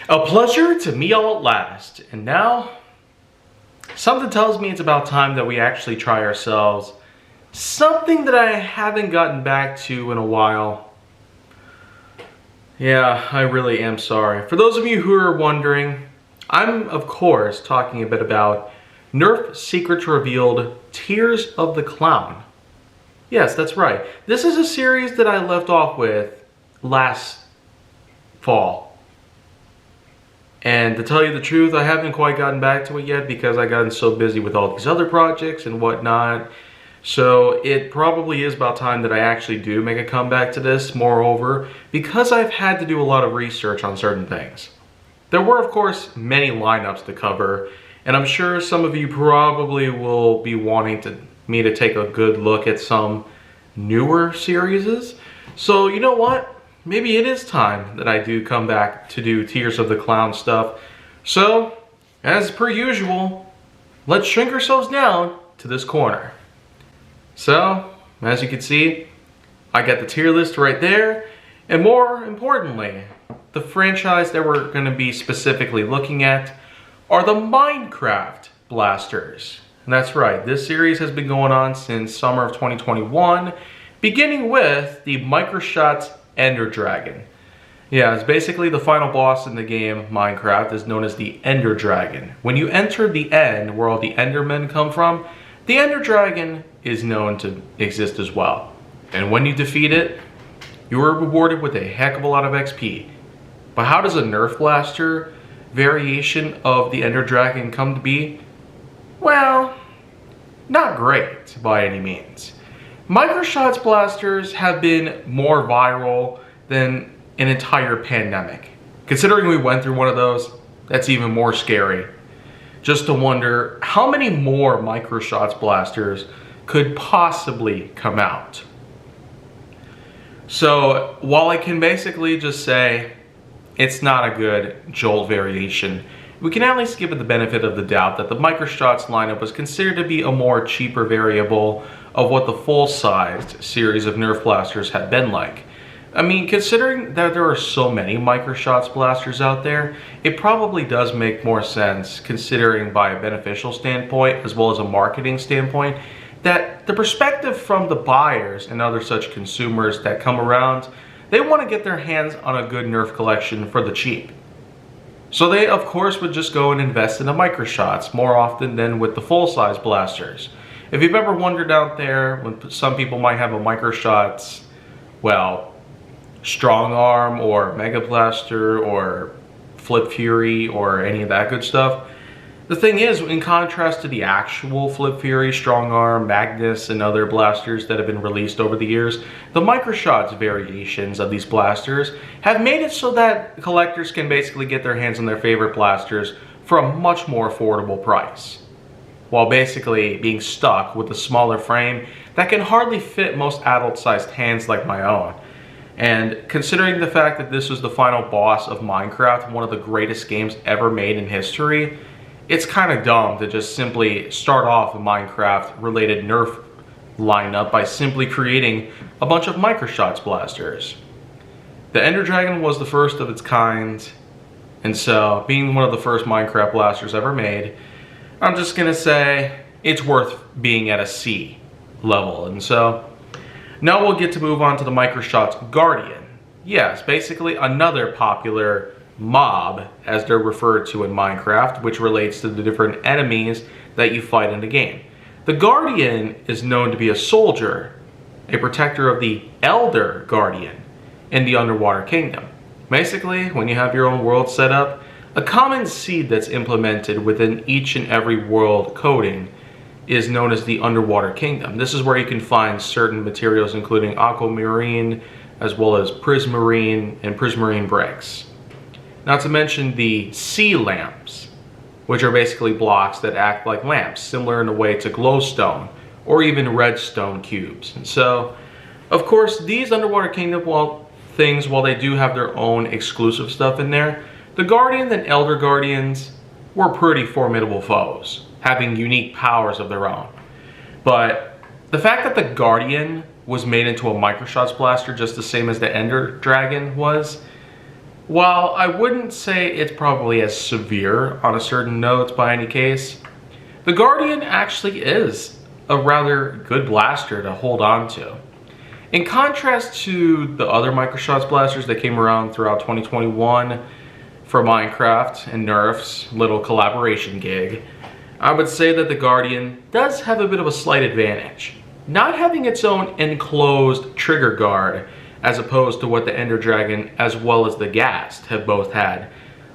A pleasure to meet y'all at last. And now, something tells me it's about time that we actually try ourselves something that I haven't gotten back to in a while. Yeah, I really am sorry. For those of you who are wondering, I'm of course talking a bit about Nerf Secrets Revealed Tears of the Clown. Yes, that's right. This is a series that I left off with last fall. And to tell you the truth, I haven't quite gotten back to it yet because I gotten so busy with all these other projects and whatnot. So it probably is about time that I actually do make a comeback to this. Moreover, because I've had to do a lot of research on certain things. There were, of course, many lineups to cover, and I'm sure some of you probably will be wanting me to take a good look at some newer series. So you know what? Maybe it is time that I do come back to do Tears of the Clown stuff. So, as per usual, let's shrink ourselves down to this corner. So, as you can see, I got the tier list right there. And more importantly, the franchise that we're going to be specifically looking at are the Minecraft blasters. And that's right, this series has been going on since summer of 2021, beginning with the Microshot's Ender Dragon. Yeah, it's basically the final boss in the game Minecraft is known as the Ender Dragon. When you enter the end, where all the Endermen come from, the Ender Dragon is known to exist as well. And when you defeat it, you are rewarded with a heck of a lot of XP. But how does a Nerf blaster variation of the Ender Dragon come to be? Well, not great by any means. Microshot's blasters have been more viral than an entire pandemic. Considering we went through one of those, that's even more scary. Just to wonder how many more Microshot's blasters could possibly come out. So while I can basically just say it's not a good Jolt variation, we can at least give it the benefit of the doubt that the Microshot's lineup was considered to be a more cheaper variable of what the full-sized series of Nerf blasters had been like. I mean, considering that there are so many Microshot's blasters out there, it probably does make more sense, considering by a beneficial standpoint as well as a marketing standpoint, that the perspective from the buyers and other such consumers that come around, they want to get their hands on a good Nerf collection for the cheap. So they, of course, would just go and invest in the Microshots more often than with the full-size blasters. If you've ever wondered out there, when some people might have a Microshots, well, Strong Arm or Mega Blaster or Flip Fury or any of that good stuff, the thing is, in contrast to the actual Flip Fury, Strong Arm, Magnus, and other blasters that have been released over the years, the Microshot's variations of these blasters have made it so that collectors can basically get their hands on their favorite blasters for a much more affordable price, while basically being stuck with a smaller frame that can hardly fit most adult-sized hands like my own. And considering the fact that this was the final boss of Minecraft, one of the greatest games ever made in history, it's kind of dumb to just simply start off a Minecraft-related Nerf lineup by simply creating a bunch of Microshot's blasters. The Ender Dragon was the first of its kind, and so, being one of the first Minecraft blasters ever made, I'm just gonna say it's worth being at a C level. And so, now we'll get to move on to the Microshot's Guardian. Yes, basically another popular mob, as they're referred to in Minecraft, which relates to the different enemies that you fight in the game. The Guardian is known to be a soldier, a protector of the Elder Guardian in the Underwater Kingdom. Basically, when you have your own world set up, a common seed that's implemented within each and every world coding is known as the Underwater Kingdom. This is where you can find certain materials including aquamarine, as well as prismarine and prismarine bricks. Not to mention the sea lamps, which are basically blocks that act like lamps, similar in a way to glowstone or even redstone cubes. And so, of course, these Underwater Kingdom while they do have their own exclusive stuff in there, the Guardian and Elder Guardians were pretty formidable foes, having unique powers of their own. But the fact that the Guardian was made into a Microshot's blaster just the same as the Ender Dragon was, While I wouldn't say it's probably as severe on a certain note by any case, the Guardian actually is a rather good blaster to hold on to. In contrast to the other Microshots blasters that came around throughout 2021 for Minecraft and Nerf's little collaboration gig, I would say that the Guardian does have a bit of a slight advantage. Not having its own enclosed trigger guard as opposed to what the Ender Dragon as well as the Ghast have both had.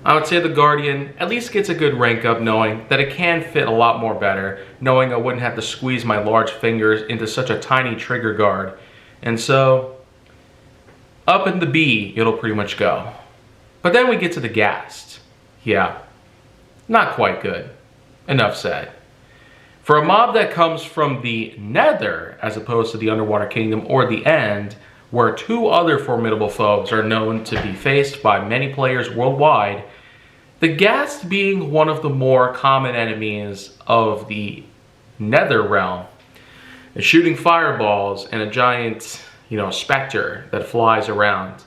I would say the Guardian at least gets a good rank up knowing that it can fit a lot more better, knowing I wouldn't have to squeeze my large fingers into such a tiny trigger guard. And so, up in the B, it'll pretty much go. But then we get to the Ghast. Yeah, not quite good. Enough said. For a mob that comes from the Nether, as opposed to the Underwater Kingdom or the End, where two other formidable foes are known to be faced by many players worldwide, the Ghast being one of the more common enemies of the Nether realm, shooting fireballs and a giant, specter that flies around.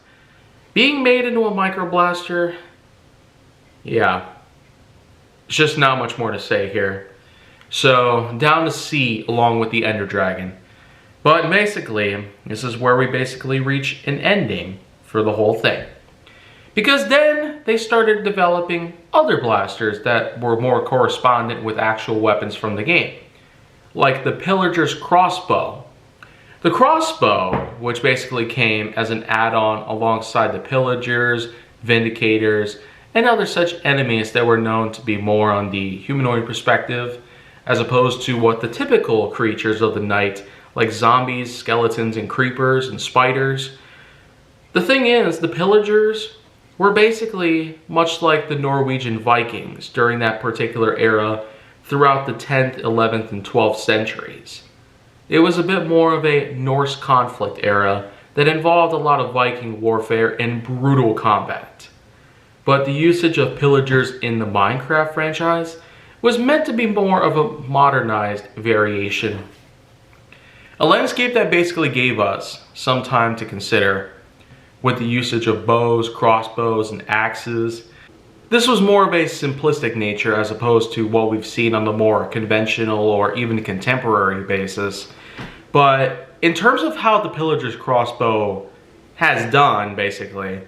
Being made into a microblaster, yeah, there's just not much more to say here. So, down the sea along with the Ender Dragon. But basically, this is where we basically reach an ending for the whole thing. Because then they started developing other blasters that were more correspondent with actual weapons from the game. Like the Pillager's Crossbow. The Crossbow, which basically came as an add-on alongside the Pillagers, Vindicators, and other such enemies that were known to be more on the humanoid perspective, as opposed to what the typical creatures of the night, like zombies, skeletons, and creepers, and spiders. The thing is, the Pillagers were basically much like the Norwegian Vikings during that particular era throughout the 10th, 11th, and 12th centuries. It was a bit more of a Norse conflict era that involved a lot of Viking warfare and brutal combat. But the usage of Pillagers in the Minecraft franchise was meant to be more of a modernized variation. A landscape that basically gave us some time to consider with the usage of bows, crossbows, and axes. This was more of a simplistic nature as opposed to what we've seen on the more conventional or even contemporary basis. But in terms of how the Pillager's Crossbow has done, basically,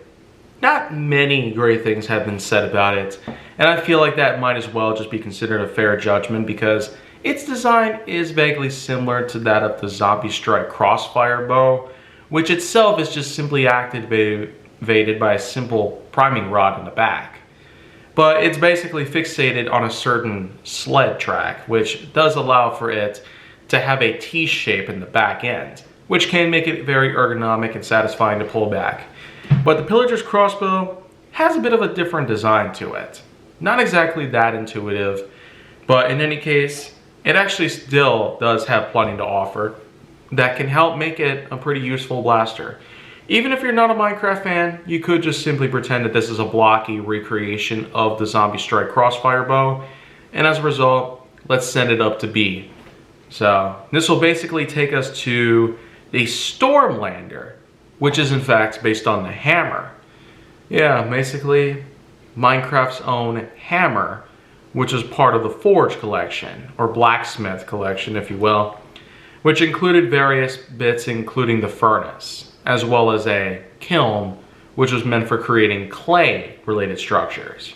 not many great things have been said about it. And I feel like that might as well just be considered a fair judgment because its design is vaguely similar to that of the Zombie Strike Crossfire Bow, which itself is just simply activated by a simple priming rod in the back. But it's basically fixated on a certain sled track, which does allow for it to have a T shape in the back end, which can make it very ergonomic and satisfying to pull back. But the Pillager's Crossbow has a bit of a different design to it. Not exactly that intuitive, but in any case, it actually still does have plenty to offer that can help make it a pretty useful blaster. Even if you're not a Minecraft fan, you could just simply pretend that this is a blocky recreation of the Zombie Strike Crossfire Bow, and as a result, let's send it up to B. So, this will basically take us to the Stormlander, which is in fact based on the hammer. Yeah, basically, Minecraft's own hammer, which is part of the Forge collection, or Blacksmith collection, if you will, which included various bits including the furnace, as well as a kiln, which was meant for creating clay-related structures.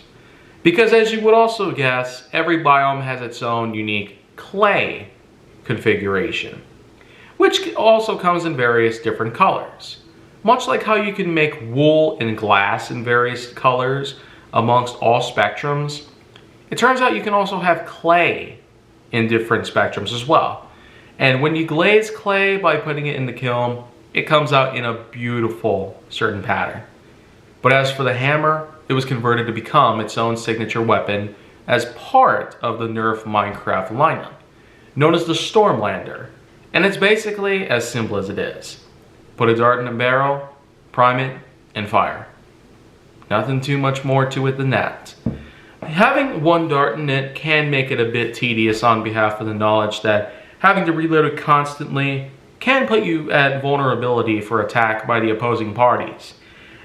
Because as you would also guess, every biome has its own unique clay configuration, which also comes in various different colors. Much like how you can make wool and glass in various colors amongst all spectrums, it turns out you can also have clay in different spectrums as well. And when you glaze clay by putting it in the kiln, it comes out in a beautiful certain pattern. But as for the hammer, it was converted to become its own signature weapon as part of the Nerf Minecraft lineup, known as the Stormlander. And it's basically as simple as it is. Put a dart in a barrel, prime it, and fire. Nothing too much more to it than that. Having one dart in it can make it a bit tedious on behalf of the knowledge that having to reload it constantly can put you at vulnerability for attack by the opposing parties.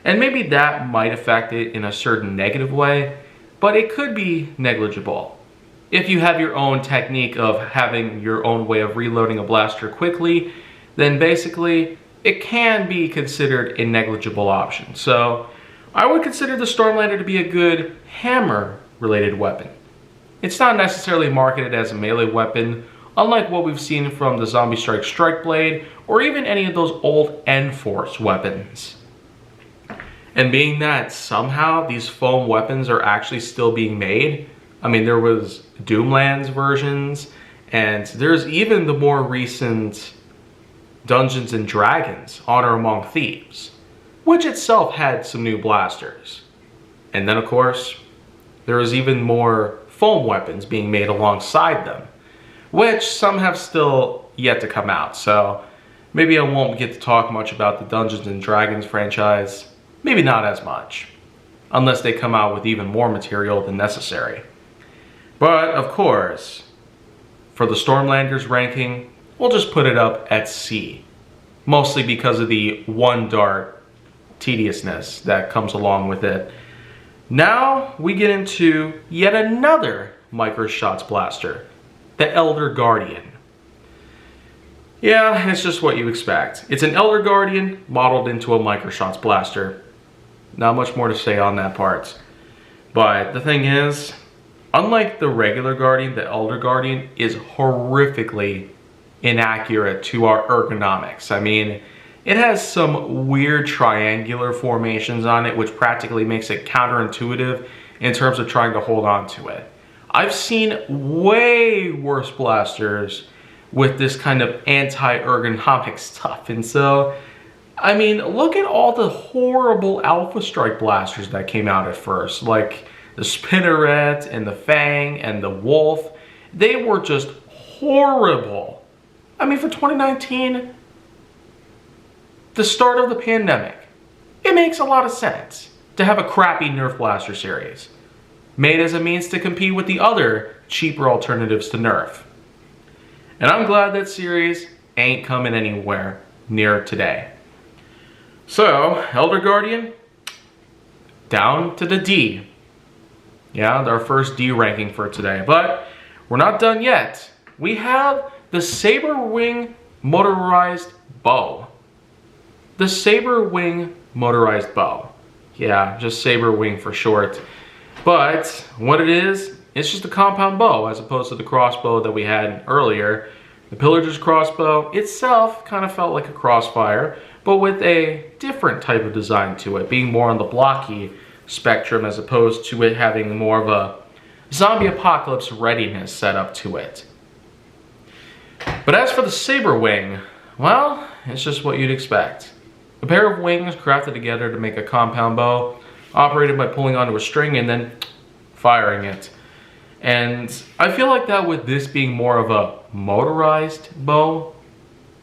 And maybe that might affect it in a certain negative way, but it could be negligible. If you have your own technique of having your own way of reloading a blaster quickly, then basically it can be considered a negligible option. So I would consider the Stormlander to be a good hammer-related weapon. It's not necessarily marketed as a melee weapon, unlike what we've seen from the Zombie Strike Blade or even any of those old N-Force weapons. And being that somehow these foam weapons are actually still being made, I mean, there was Doomland's versions, and there's even the more recent Dungeons and Dragons Honor Among Thieves, which itself had some new blasters. And then of course, there is even more foam weapons being made alongside them, which some have still yet to come out. So maybe I won't get to talk much about the Dungeons and Dragons franchise. Maybe not as much, unless they come out with even more material than necessary. But of course, for the Stormlander's ranking, we'll just put it up at C, mostly because of the one dart tediousness that comes along with it. Now we get into yet another Microshots blaster, the Elder Guardian. Yeah, it's just what you expect. It's an Elder Guardian modeled into a Microshots blaster. Not much more to say on that part. But the thing is, unlike the regular Guardian, the Elder Guardian is horrifically inaccurate to our ergonomics. I mean, it has some weird triangular formations on it, which practically makes it counterintuitive in terms of trying to hold on to it. I've seen way worse blasters with this kind of anti-ergonomic stuff. And so, I mean, look at all the horrible Alpha Strike blasters that came out at first, like the Spinneret and the Fang and the Wolf. They were just horrible. I mean, for 2019, the start of the pandemic, it makes a lot of sense to have a crappy Nerf blaster series made as a means to compete with the other cheaper alternatives to Nerf. And I'm glad that series ain't coming anywhere near today. So, Elder Guardian, down to the D. Yeah, our first D ranking for today. But we're not done yet. We have the Saber Wing motorized bow. The Saber Wing motorized bow. Yeah, just Saber Wing for short. But what it is, it's just a compound bow as opposed to the crossbow that we had earlier. The Pillager's crossbow itself kind of felt like a crossfire, but with a different type of design to it, being more on the blocky spectrum as opposed to it having more of a zombie apocalypse readiness set up to it. But as for the Saber Wing, well, it's just what you'd expect. A pair of wings crafted together to make a compound bow, operated by pulling onto a string and then firing it. And I feel like that with this being more of a motorized bow,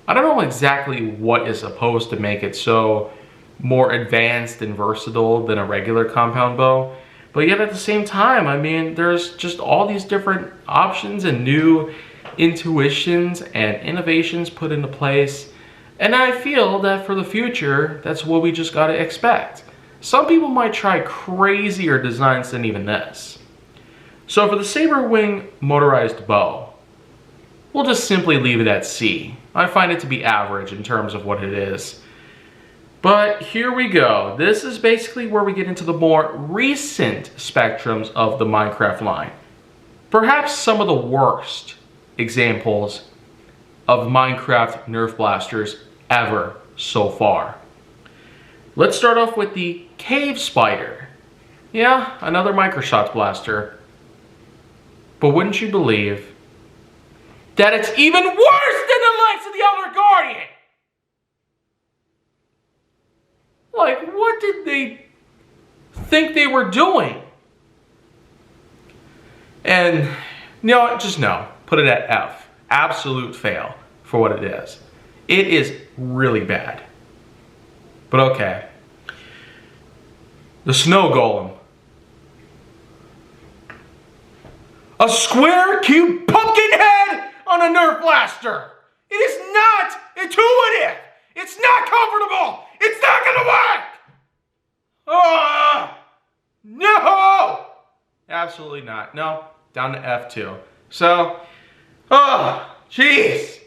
I don't know exactly what is supposed to make it so more advanced and versatile than a regular compound bow. But yet at the same time, I mean, there's just all these different options and new intuitions and innovations put into place. And I feel that for the future, that's what we just gotta expect. Some people might try crazier designs than even this. So for the Saber Wing motorized bow, we'll just simply leave it at C. I find it to be average in terms of what it is. But here we go. This is basically where we get into the more recent spectrums of the Minecraft line. Perhaps some of the worst examples of Minecraft Nerf blasters ever so far. Let's start off with the Cave Spider. Yeah, another Microshots blaster. But wouldn't you believe that it's even worse than the likes of the Elder Guardian? Like, what did they think they were doing? And, just no. Put it at F. Absolute fail for what it is. It is really bad. But okay. The Snow Golem. A square, cute pumpkin head on a Nerf blaster. It is not intuitive. It's not comfortable. It's not gonna work. Ah! No! Absolutely not. No, down to F2. So, oh, jeez.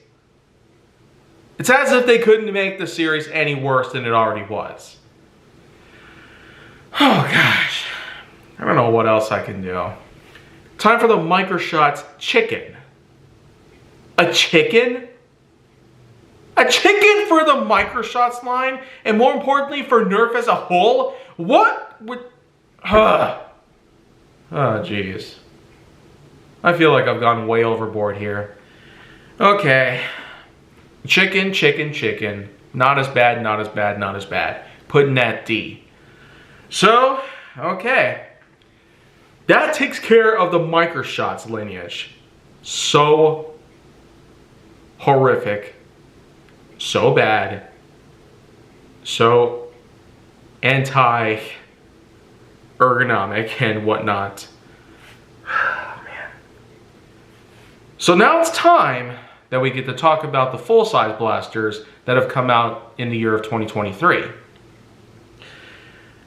It's as if they couldn't make the series any worse than it already was. Oh, gosh. I don't know what else I can do. Time for the Microshots chicken. A chicken? A chicken for the Microshots line? And more importantly, for Nerf as a whole? What would... Oh, jeez. I feel like I've gone way overboard here. Okay. Chicken, chicken, chicken. Not as bad, not as bad, not as bad. Putting that D. So, okay. That takes care of the Microshots lineage. So horrific. So bad. So anti-ergonomic and whatnot. Man. So now it's time that we get to talk about the full-size blasters that have come out in the year of 2023.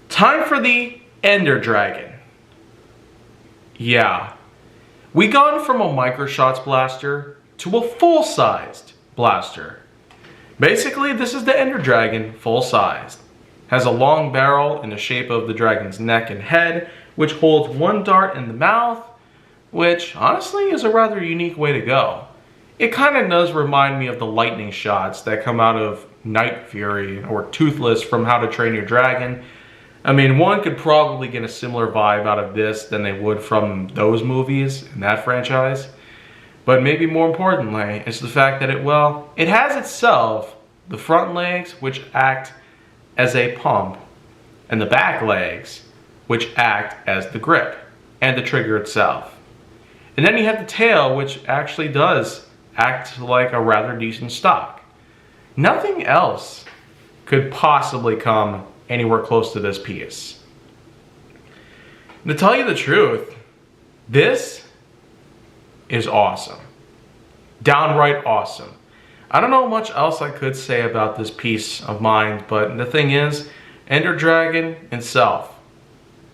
Time for the Ender Dragon. Yeah. We gone from a Microshots blaster to a full-sized blaster. Basically, this is the Ender Dragon full-sized. Has a long barrel in the shape of the dragon's neck and head, which holds one dart in the mouth, which honestly is a rather unique way to go. It kind of does remind me of the lightning shots that come out of Night Fury or Toothless from How to Train Your Dragon. I mean, one could probably get a similar vibe out of this than they would from those movies in that franchise. But maybe more importantly, it's the fact that it has itself the front legs, which act as a pump, and the back legs, which act as the grip, and the trigger itself. And then you have the tail, which actually does act like a rather decent stock. Nothing else could possibly come anywhere close to this piece. And to tell you the truth, this is awesome. Downright awesome. I don't know much else I could say about this piece of mine, but the thing is, Ender Dragon itself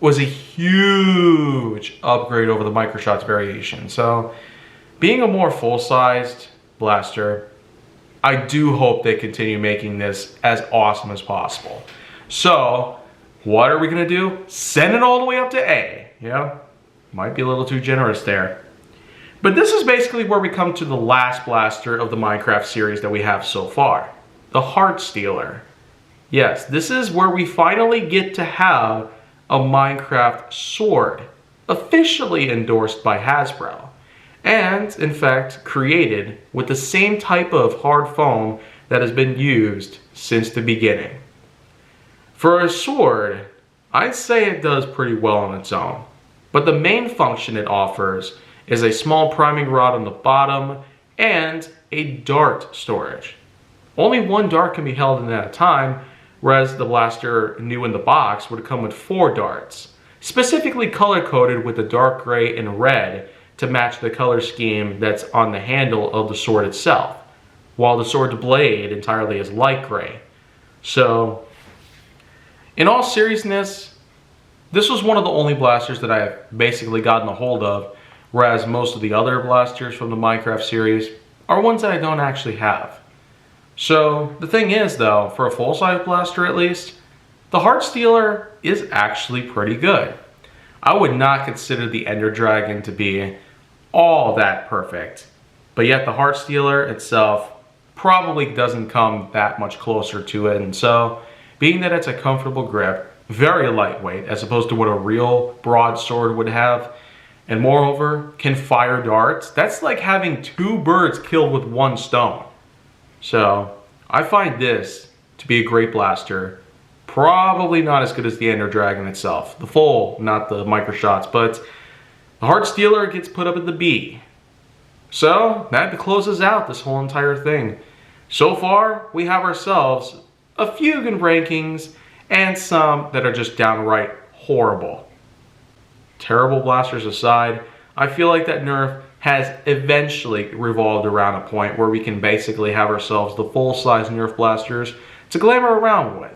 was a huge upgrade over the Microshots variation. So, being a more full-sized blaster, I do hope they continue making this as awesome as possible. So, what are we gonna do? Send it all the way up to A. Yeah, might be a little too generous there. But this is basically where we come to the last blaster of the Minecraft series that we have so far. The Heart Stealer. Yes, this is where we finally get to have a Minecraft sword, officially endorsed by Hasbro. And, in fact, created with the same type of hard foam that has been used since the beginning. For a sword, I'd say it does pretty well on its own, but the main function it offers is a small priming rod on the bottom and a dart storage. Only one dart can be held in at a time, whereas the blaster new in the box would come with 4 darts, specifically color-coded with the dark gray and red to match the color scheme that's on the handle of the sword itself, while the sword's blade entirely is light gray. So, in all seriousness, this was one of the only blasters that I've basically gotten a hold of, whereas most of the other blasters from the Minecraft series are ones that I don't actually have. So, the thing is though, for a full-size blaster at least, the Heart Stealer is actually pretty good. I would not consider the Ender Dragon to be all that perfect, but yet the Heart Stealer itself probably doesn't come that much closer to it, and so, being that it's a comfortable grip, very lightweight as opposed to what a real broadsword would have, and moreover, can fire darts, that's like having 2 birds killed with 1 stone. So, I find this to be a great blaster. Probably not as good as the Ender Dragon itself. The full, not the Microshots, but the Heart Stealer gets put up at the B. So, that closes out this whole entire thing. So far, we have ourselves a few good rankings and some that are just downright horrible. Terrible blasters aside, I feel like that Nerf has eventually revolved around a point where we can basically have ourselves the full-size Nerf blasters to glamour around with.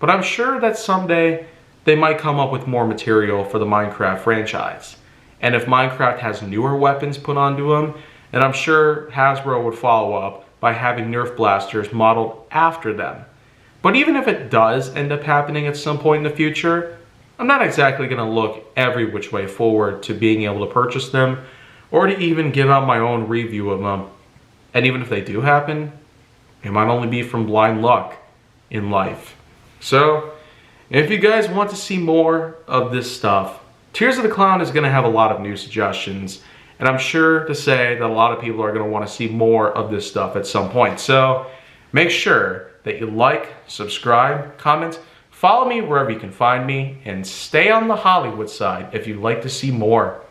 But I'm sure that someday they might come up with more material for the Minecraft franchise. And if Minecraft has newer weapons put onto them, then I'm sure Hasbro would follow up by having Nerf blasters modeled after them. But even if it does end up happening at some point in the future, I'm not exactly going to look every which way forward to being able to purchase them or to even give out my own review of them. And even if they do happen, it might only be from blind luck in life. So, if you guys want to see more of this stuff, Tears of the Clown is going to have a lot of new suggestions, and I'm sure to say that a lot of people are going to want to see more of this stuff at some point. So make sure that you like, subscribe, comment, follow me wherever you can find me, and stay on the Hollywood side if you'd like to see more.